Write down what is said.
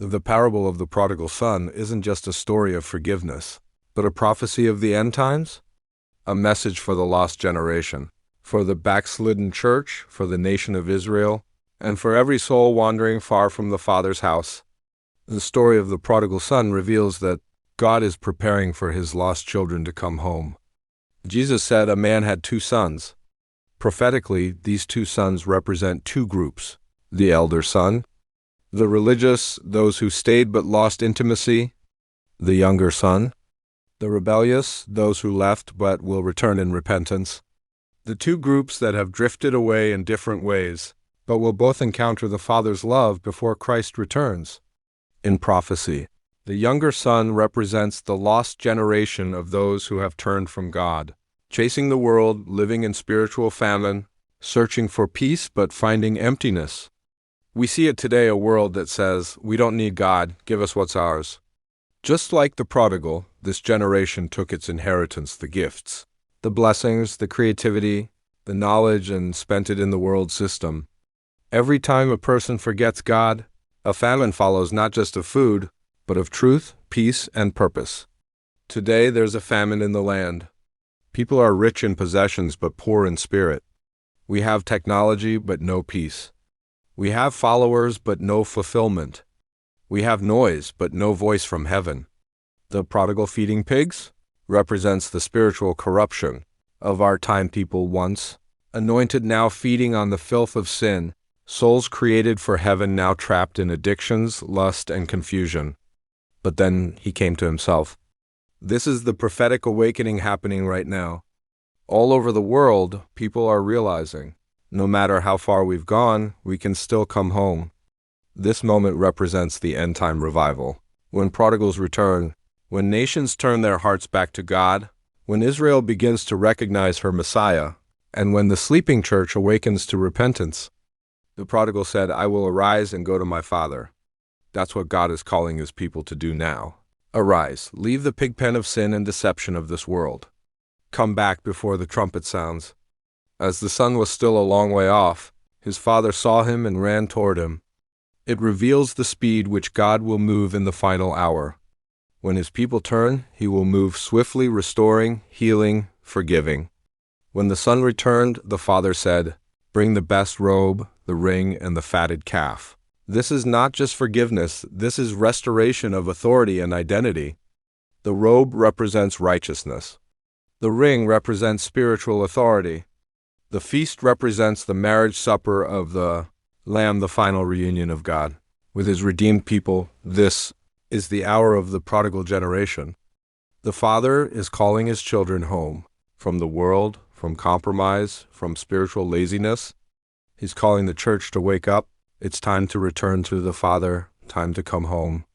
The parable of the prodigal son isn't just a story of forgiveness, but a prophecy of the end times, a message for the lost generation, for the backslidden church, for the nation of Israel, and for every soul wandering far from the Father's house. The story of the prodigal son reveals that God is preparing for his lost children to come home. Jesus said a man had two sons. Prophetically, these two sons represent two groups: the elder son, the religious, those who stayed but lost intimacy; the younger son, the rebellious, those who left but will return in repentance. The two groups that have drifted away in different ways, but will both encounter the Father's love before Christ returns. In prophecy, the younger son represents the lost generation of those who have turned from God, chasing the world, living in spiritual famine, searching for peace but finding emptiness. We see it today, a world that says, "We don't need God, give us what's ours." Just like the prodigal, this generation took its inheritance, the gifts, the blessings, the creativity, the knowledge, and spent it in the world system. Every time a person forgets God, a famine follows, not just of food, but of truth, peace, and purpose. Today there's a famine in the land. People are rich in possessions but poor in spirit. We have technology but no peace. We have followers but no fulfillment. We have noise but no voice from heaven. The prodigal feeding pigs represents the spiritual corruption of our time. People once anointed, now feeding on the filth of sin. Souls created for heaven, now trapped in addictions, lust, and confusion. But then he came to himself. This is the prophetic awakening happening right now. All over the world, people are realizing, no matter how far we've gone, we can still come home. This moment represents the end-time revival. When prodigals return, when nations turn their hearts back to God, when Israel begins to recognize her Messiah, and when the sleeping church awakens to repentance. The prodigal said, "I will arise and go to my father." That's what God is calling his people to do now. Arise, leave the pigpen of sin and deception of this world. Come back before the trumpet sounds. As the son was still a long way off, his father saw him and ran toward him. It reveals the speed which God will move in the final hour. When his people turn, he will move swiftly, restoring, healing, forgiving. When the son returned, the father said, "Bring the best robe, the ring, and the fatted calf." This is not just forgiveness, this is restoration of authority and identity. The robe represents righteousness. The ring represents spiritual authority. The feast represents the marriage supper of the Lamb, the final reunion of God with his redeemed people. This is the hour of the prodigal generation. The Father is calling his children home from the world, from compromise, from spiritual laziness. He's calling the church to wake up. It's time to return to the Father, time to come home.